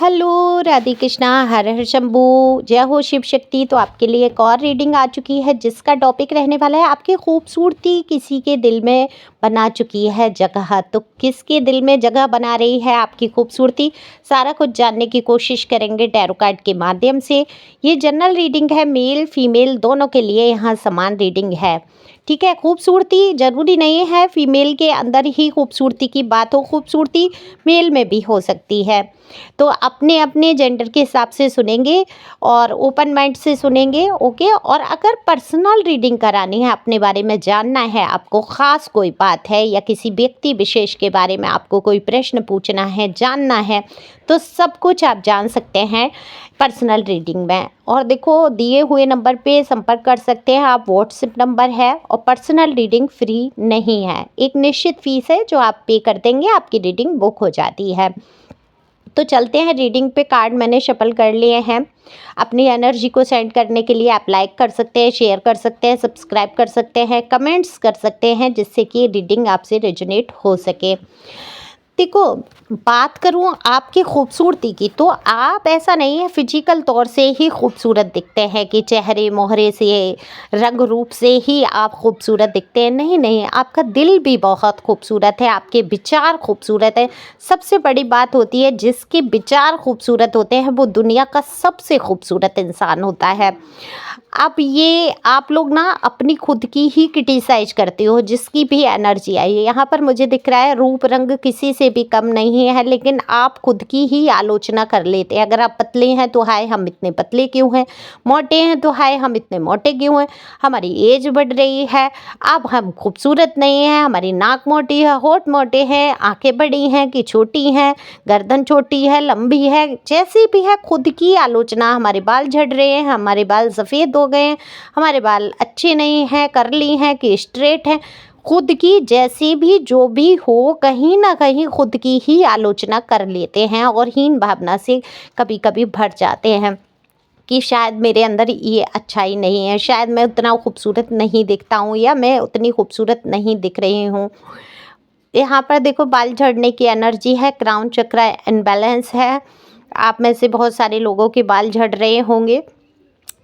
Hello Radhe Krishna, हर हर शंभू, जय हो शिव शक्ति। तो आपके लिए एक और रीडिंग आ चुकी है जिसका टॉपिक रहने वाला है आपकी खूबसूरती किसी के दिल में बना चुकी है जगह। तो किसके दिल में जगह बना रही है आपकी खूबसूरती, सारा कुछ जानने की कोशिश करेंगे टैरो कार्ड के माध्यम से। ये जनरल रीडिंग है, मेल फीमेल दोनों के लिए यहाँ समान रीडिंग है। ठीक है, खूबसूरती ज़रूरी नहीं है फीमेल के अंदर ही खूबसूरती की बात हो, खूबसूरती मेल में भी हो सकती है। तो अपने अपने जेंडर के हिसाब से सुनेंगे और ओपन माइंड से सुनेंगे। ओके, और अगर पर्सनल रीडिंग करानी है, अपने बारे में जानना है, आपको ख़ास कोई बात है या किसी व्यक्ति विशेष के बारे में आपको कोई प्रश्न पूछना है, जानना है, तो सब कुछ आप जान सकते हैं पर्सनल रीडिंग में। और देखो, दिए हुए नंबर पे संपर्क कर सकते हैं आप, व्हाट्सएप नंबर है। और पर्सनल रीडिंग फ्री नहीं है, एक निश्चित फीस है जो आप पे कर देंगे, आपकी रीडिंग बुक हो जाती है। तो चलते हैं रीडिंग पे। कार्ड मैंने शफल कर लिए हैं। अपनी एनर्जी को सेंड करने के लिए आप लाइक कर सकते हैं, शेयर कर सकते हैं, सब्सक्राइब कर सकते हैं, कमेंट्स कर सकते हैं, जिससे कि रीडिंग आपसे रेजोनेट हो सके। देखो, बात करूँ आपकी खूबसूरती की, तो आप ऐसा नहीं है फिजिकल तौर से ही खूबसूरत दिखते हैं कि चेहरे मोहरे से, रंग रूप से ही आप खूबसूरत दिखते हैं। नहीं नहीं, आपका दिल भी बहुत खूबसूरत है, आपके विचार खूबसूरत है। सबसे बड़ी बात होती है, जिसके विचार खूबसूरत होते हैं वो दुनिया का सबसे खूबसूरत इंसान होता है। अब ये आप लोग ना अपनी खुद की ही क्रिटिसाइज करते हो, जिसकी भी एनर्जी आई है यहाँ पर मुझे दिख रहा है, रूप रंग किसी से भी कम नहीं है, लेकिन आप खुद की ही आलोचना कर लेते हैं। अगर आप पतले हैं तो हाय हम इतने पतले क्यों हैं, मोटे हैं तो हाय हम इतने मोटे क्यों हैं, हमारी एज बढ़ रही है, अब हम खूबसूरत नहीं हैं, हमारी नाक मोटी है, होठ मोटे हैं, आंखें बड़ी हैं कि छोटी हैं, गर्दन छोटी है, लंबी है, जैसी भी है खुद की आलोचना। हमारे बाल झड़ रहे हैं, हमारे बाल सफ़ेद हो गए हैं, हमारे बाल अच्छे नहीं हैं, करली हैं कि स्ट्रेट हैं, खुद की जैसी भी जो भी हो, कहीं ना कहीं खुद की ही आलोचना कर लेते हैं और हीन भावना से कभी कभी भर जाते हैं कि शायद मेरे अंदर ये अच्छाई नहीं है, शायद मैं उतना खूबसूरत नहीं दिखता हूँ, या मैं उतनी खूबसूरत नहीं दिख रही हूँ। यहाँ पर देखो, बाल झड़ने की एनर्जी है, क्राउन चक्र इनबैलेंस है। आप में से बहुत सारे लोगों के बाल झड़ रहे होंगे,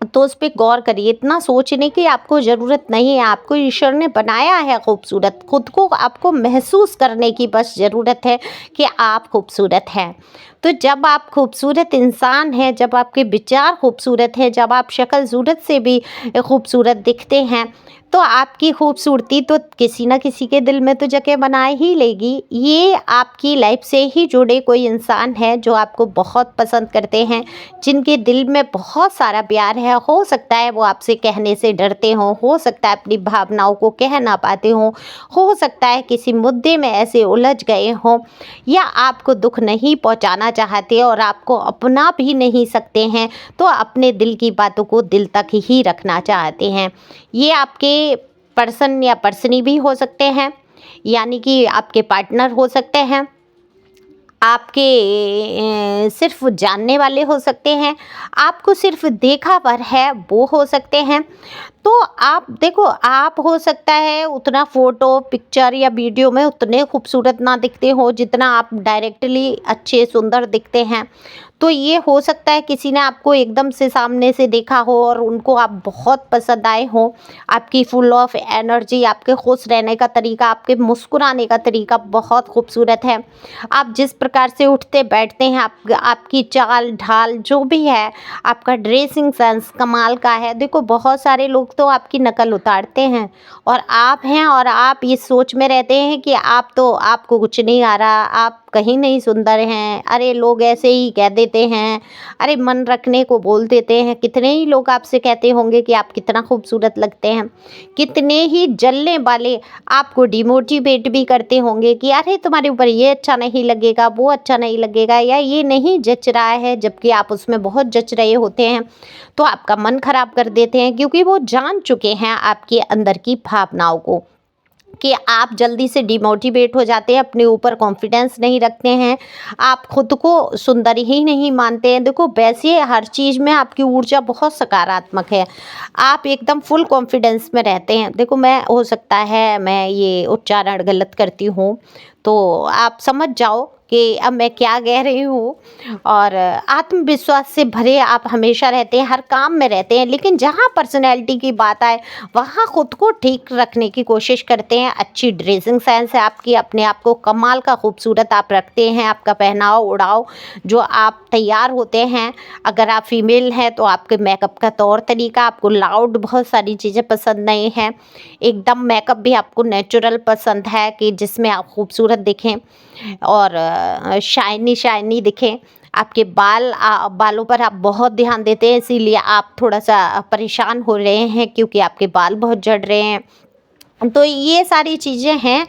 तो उस पे गौर करिए। इतना सोचने की आपको ज़रूरत नहीं है, आपको ईश्वर ने बनाया है खूबसूरत, खुद को आपको महसूस करने की बस ज़रूरत है कि आप खूबसूरत हैं। तो जब आप खूबसूरत इंसान हैं, जब आपके विचार खूबसूरत हैं, जब आप शक्ल सूरत से भी खूबसूरत दिखते हैं, तो आपकी खूबसूरती तो किसी न किसी के दिल में तो जगह बना ही लेगी। ये आपकी लाइफ से ही जुड़े कोई इंसान है जो आपको बहुत पसंद करते हैं, जिनके दिल में बहुत सारा प्यार है। हो सकता है वो आपसे कहने से डरते हों, हो सकता है अपनी भावनाओं को कह ना पाते हों, हो सकता है किसी मुद्दे में ऐसे उलझ गए हों, या आपको दुख नहीं पहुंचाना चाहते और आपको अपना भी नहीं सकते हैं, तो अपने दिल की बातों को दिल तक ही रखना चाहते हैं। ये आपके पर्सन या पर्सनी भी हो सकते हैं, यानी कि आपके पार्टनर हो सकते हैं, आपके सिर्फ जानने वाले हो सकते हैं, आपको सिर्फ देखा पर है वो हो सकते हैं। तो आप देखो, आप हो सकता है उतना फ़ोटो पिक्चर या वीडियो में उतने खूबसूरत ना दिखते हो जितना आप डायरेक्टली अच्छे सुंदर दिखते हैं। तो ये हो सकता है किसी ने आपको एकदम से सामने से देखा हो और उनको आप बहुत पसंद आए हो। आपकी फुल ऑफ एनर्जी, आपके खुश रहने का तरीका, आपके मुस्कुराने का तरीका बहुत खूबसूरत है। आप जिस प्रकार से उठते बैठते हैं, आपकी चाल ढाल जो भी है, आपका ड्रेसिंग सेंस कमाल का है। देखो, बहुत सारे लोग तो आपकी नकल उतारते हैं और आप हैं, और आप ये सोच में रहते हैं कि आपको कुछ नहीं आ रहा, आप कहीं नहीं सुंदर हैं, अरे लोग ऐसे ही कह देते हैं, अरे मन रखने को बोल देते हैं। कितने ही लोग आपसे कहते होंगे कि आप कितना खूबसूरत लगते हैं, कितने ही जलने वाले आपको डिमोटिवेट भी करते होंगे कि अरे तुम्हारे ऊपर ये अच्छा नहीं लगेगा, वो अच्छा नहीं लगेगा, या ये नहीं जच रहा है, जबकि आप उसमें बहुत जच रहे होते हैं। तो आपका मन खराब कर देते हैं, क्योंकि वो जान चुके हैं आपके अंदर की भावनाओं को, कि आप जल्दी से डिमोटिवेट हो जाते हैं, अपने ऊपर कॉन्फिडेंस नहीं रखते हैं, आप खुद को सुंदर ही नहीं मानते हैं। देखो, वैसे हर चीज़ में आपकी ऊर्जा बहुत सकारात्मक है, आप एकदम फुल कॉन्फिडेंस में रहते हैं। देखो, मैं हो सकता है मैं ये उच्चारण गलत करती हूँ, तो आप समझ जाओ कि अब मैं क्या कह रही हूँ। और आत्मविश्वास से भरे आप हमेशा रहते हैं, हर काम में रहते हैं, लेकिन जहाँ पर्सनैलिटी की बात आए वहाँ खुद को ठीक रखने की कोशिश करते हैं। अच्छी ड्रेसिंग सेंस है आपकी, अपने आप को कमाल का खूबसूरत आप रखते हैं। आपका पहनाव ओढ़ाव, जो आप तैयार होते हैं, अगर आप फीमेल हैं तो आपके मेकअप का तौर तरीका, आपको लाउड बहुत सारी चीज़ें पसंद नहीं हैं। एकदम मेकअप भी आपको नेचुरल पसंद है कि जिसमें आप खूबसूरत दिखें और शाइनी शाइनी दिखें। आपके बालों पर आप बहुत ध्यान देते हैं, इसीलिए आप थोड़ा-सा परेशान हो रहे हैं क्योंकि आपके बाल बहुत झड़ रहे हैं। तो ये सारी चीज़ें हैं,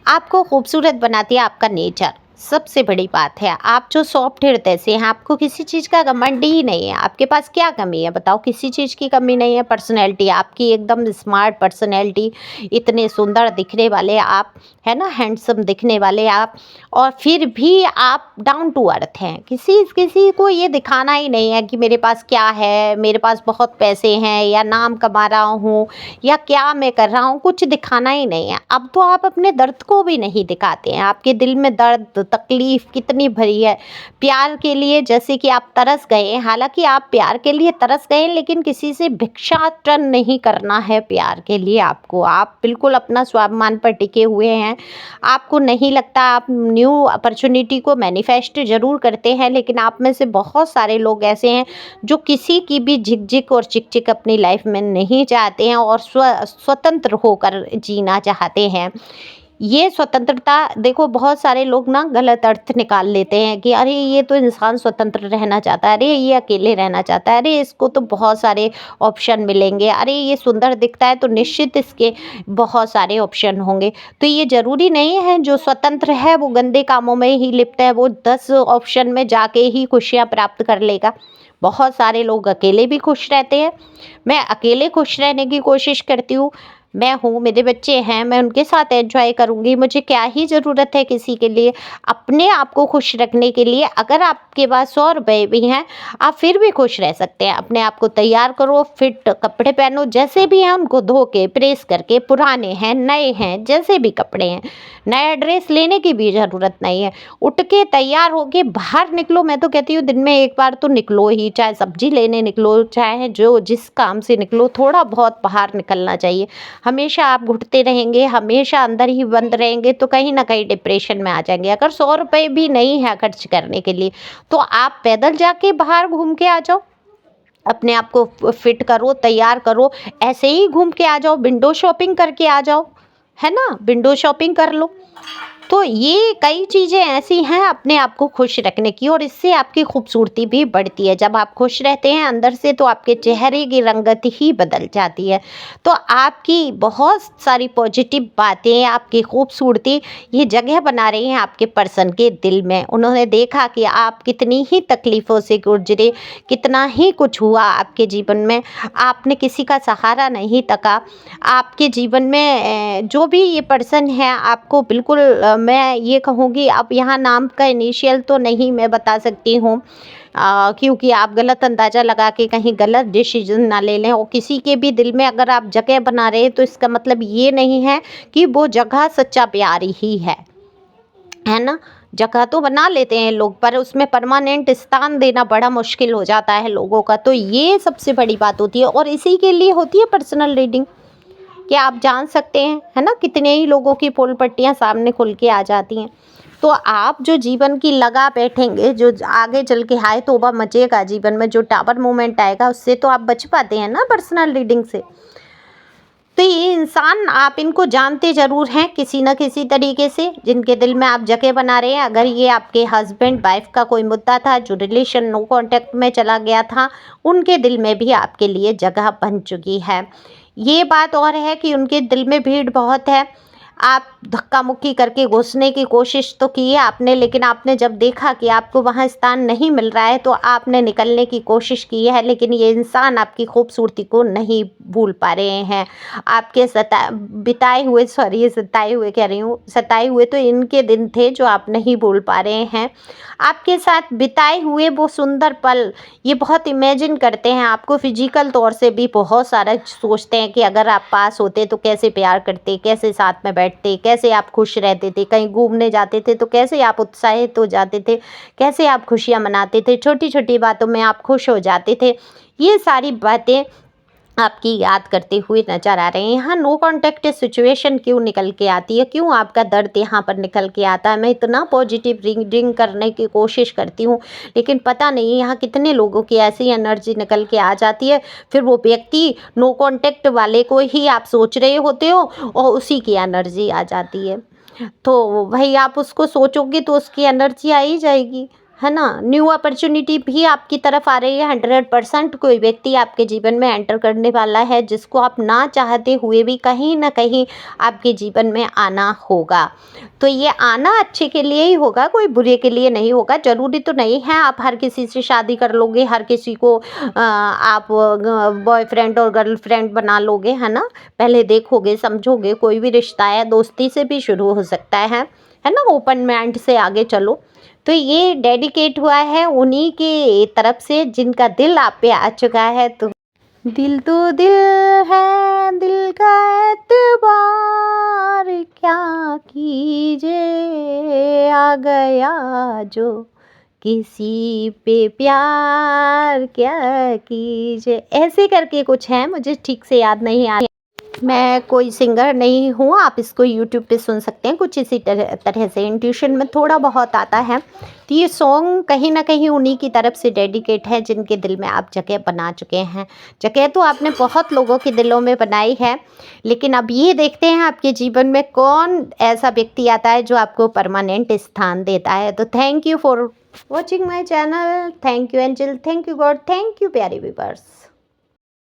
आपको खूबसूरत बनाती है आपका नेचर। सबसे बड़ी बात है, आप जो सॉफ्ट हृदय से हैं, आपको किसी चीज़ का घमंड ही नहीं है। आपके पास क्या कमी है बताओ? किसी चीज़ की कमी नहीं है। पर्सनैलिटी आपकी एकदम स्मार्ट पर्सनैलिटी, इतने सुंदर दिखने वाले आप, है ना, हैंडसम दिखने वाले आप, और फिर भी आप डाउन टू अर्थ हैं। किसी किसी को ये दिखाना ही नहीं है कि मेरे पास क्या है, मेरे पास बहुत पैसे हैं, या नाम कमा रहा हूँ, या क्या मैं कर रहा हूँ, कुछ दिखाना ही नहीं है। अब तो आप अपने दर्द को भी नहीं दिखाते हैं। आपके दिल में दर्द तकलीफ कितनी भरी है प्यार के लिए, जैसे कि आप तरस गए हैं। हालांकि आप प्यार के लिए तरस गए हैं, लेकिन किसी से भिक्षाटन नहीं करना है प्यार के लिए आपको। आप बिल्कुल अपना स्वाभिमान पर टिके हुए हैं। आपको नहीं लगता, आप न्यू अपॉर्चुनिटी को मैनिफेस्ट ज़रूर करते हैं, लेकिन आप में से बहुत सारे लोग ऐसे हैं जो किसी की भी झिकझिक और चिकचिक अपनी लाइफ में नहीं चाहते हैं और स्वतंत्र होकर जीना चाहते हैं। ये स्वतंत्रता, देखो बहुत सारे लोग ना गलत अर्थ निकाल लेते हैं कि अरे ये तो इंसान स्वतंत्र रहना चाहता है, अरे ये अकेले रहना चाहता है, अरे इसको तो बहुत सारे ऑप्शन मिलेंगे, अरे ये सुंदर दिखता है तो निश्चित इसके बहुत सारे ऑप्शन होंगे। तो ये ज़रूरी नहीं है जो स्वतंत्र है वो गंदे कामों में ही लिप्त है, वो 10 ऑप्शन में जाके ही खुशियाँ प्राप्त कर लेगा। बहुत सारे लोग अकेले भी खुश रहते हैं। मैं अकेले खुश रहने की कोशिश करती हूँ। मैं हूँ, मेरे बच्चे हैं, मैं उनके साथ एंजॉय करूँगी। मुझे क्या ही ज़रूरत है किसी के लिए। अपने आप को खुश रखने के लिए अगर आपके पास 100 रुपए भी हैं, आप फिर भी खुश रह सकते हैं। अपने आप को तैयार करो, फिट कपड़े पहनो, जैसे भी हैं उनको धो के प्रेस करके, पुराने हैं नए हैं जैसे भी कपड़े हैं, नया ड्रेस लेने की भी ज़रूरत नहीं है। उठ के तैयार होके बाहर निकलो। मैं तो कहती हूँ दिन में एक बार तो निकलो ही, चाहे सब्जी लेने निकलो, चाहे जो जिस काम से निकलो, थोड़ा बहुत बाहर निकलना चाहिए। हमेशा आप घुटते रहेंगे, हमेशा अंदर ही बंद रहेंगे तो कहीं ना कहीं डिप्रेशन में आ जाएंगे। अगर 100 रुपये भी नहीं है खर्च करने के लिए तो आप पैदल जाके बाहर घूम के आ जाओ। अपने आप को फिट करो, तैयार करो, ऐसे ही घूम के आ जाओ, विंडो शॉपिंग करके आ जाओ, है ना, विंडो शॉपिंग कर लो। तो ये कई चीज़ें ऐसी हैं अपने आप को खुश रखने की, और इससे आपकी खूबसूरती भी बढ़ती है। जब आप खुश रहते हैं अंदर से तो आपके चेहरे की रंगत ही बदल जाती है। तो आपकी बहुत सारी पॉजिटिव बातें, आपकी खूबसूरती ये जगह बना रही हैं आपके पर्सन के दिल में। उन्होंने देखा कि आप कितनी ही तकलीफ़ों से गुजरे, कितना ही कुछ हुआ आपके जीवन में, आपने किसी का सहारा नहीं तका। आपके जीवन में जो भी ये पर्सन है आपको बिल्कुल मैं ये कहूँगी, अब यहाँ नाम का इनिशियल तो नहीं मैं बता सकती हूँ, क्योंकि आप गलत अंदाज़ा लगा के कहीं गलत डिसीजन ना ले लें। और किसी के भी दिल में अगर आप जगह बना रहे हैं तो इसका मतलब ये नहीं है कि वो जगह सच्चा प्यार ही है ना। जगह तो बना लेते हैं लोग, पर उसमें परमानेंट स्थान देना बड़ा मुश्किल हो जाता है लोगों का। तो ये सबसे बड़ी बात होती है, और इसी के लिए होती है पर्सनल रीडिंग कि आप जान सकते हैं, है ना, कितने ही लोगों की पोल पट्टियाँ सामने खुल के आ जाती हैं। तो आप जो जीवन की लगा बैठेंगे, जो आगे चल के हाय तौबा मचेगा जीवन में, जो टावर मोमेंट आएगा, उससे तो आप बच पाते हैं ना पर्सनल रीडिंग से। तो ये इंसान आप इनको जानते ज़रूर हैं किसी न किसी तरीके से, जिनके दिल में आप जगह बना रहे हैं। अगर ये आपके हस्बैंड वाइफ का कोई मुद्दा था, जो रिलेशन नो कांटेक्ट में चला गया था, उनके दिल में भी आपके लिए जगह बन चुकी है। ये बात और है कि उनके दिल में भीड़ बहुत है। आप धक्का मुक्की करके घुसने की कोशिश तो की है आपने, लेकिन आपने जब देखा कि आपको वहाँ स्थान नहीं मिल रहा है तो आपने निकलने की कोशिश की है। लेकिन ये इंसान आपकी खूबसूरती को नहीं भूल पा रहे हैं। आपके सताए हुए तो इनके दिन थे जो आप नहीं भूल पा रहे हैं। आपके साथ बिताए हुए वो सुंदर पल ये बहुत इमेजिन करते हैं। आपको फिजिकल तौर से भी बहुत सारा सोचते हैं कि अगर आप पास होते तो कैसे प्यार करते, कैसे साथ में बैठ बैठते, कैसे आप खुश रहते थे, कहीं घूमने जाते थे तो कैसे आप उत्साहित हो जाते थे, कैसे आप खुशियाँ मनाते थे, छोटी-छोटी बातों में आप खुश हो जाते थे। ये सारी बातें आपकी याद करते हुए नज़र आ रहे हैं। यहाँ नो कॉन्टैक्ट सिचुएशन क्यों निकल के आती है, क्यों आपका दर्द यहाँ पर निकल के आता है। मैं इतना पॉजिटिव रीडिंग करने की कोशिश करती हूँ, लेकिन पता नहीं यहाँ कितने लोगों की ऐसी एनर्जी निकल के आ जाती है, फिर वो व्यक्ति नो कॉन्टैक्ट वाले को ही आप सोच रहे होते हो और उसी की एनर्जी आ जाती है। तो भाई आप उसको सोचोगे तो उसकी एनर्जी आ ही जाएगी, है ना। न्यू अपॉर्चुनिटी भी आपकी तरफ आ रही है। 100% कोई व्यक्ति आपके जीवन में एंटर करने वाला है, जिसको आप ना चाहते हुए भी कहीं ना कहीं आपके जीवन में आना होगा। तो ये आना अच्छे के लिए ही होगा, कोई बुरे के लिए नहीं होगा। जरूरी तो नहीं है आप हर किसी से शादी कर लोगे, हर किसी को आप बॉयफ्रेंड और गर्लफ्रेंड बना लोगे, है ना। पहले देखोगे समझोगे, कोई भी रिश्ता है दोस्ती से भी शुरू हो सकता है ना। ओपन माइंड से आगे चलो। तो ये डेडिकेट हुआ है उन्हीं की तरफ से जिनका दिल आप पे आ चुका है। तो दिल तो दिल है, दिल का एतबार क्या कीजिए, आ गया जो किसी पे प्यार क्या कीजिए, ऐसे करके कुछ है, मुझे ठीक से याद नहीं आ रहा। मैं कोई सिंगर नहीं हूँ, आप इसको यूट्यूब पे सुन सकते हैं। कुछ इसी तरह से इंट्यूशन में थोड़ा बहुत आता है। तो ये सॉन्ग कहीं ना कहीं उन्हीं की तरफ से डेडिकेट है जिनके दिल में आप जगह बना चुके हैं। जगह तो आपने बहुत लोगों के दिलों में बनाई है, लेकिन अब ये देखते हैं आपके जीवन में कौन ऐसा व्यक्ति आता है जो आपको परमानेंट स्थान देता है। तो thank you for watching my channel. Thank you angel, thank you God, thank you प्यारे व्यूअर्स।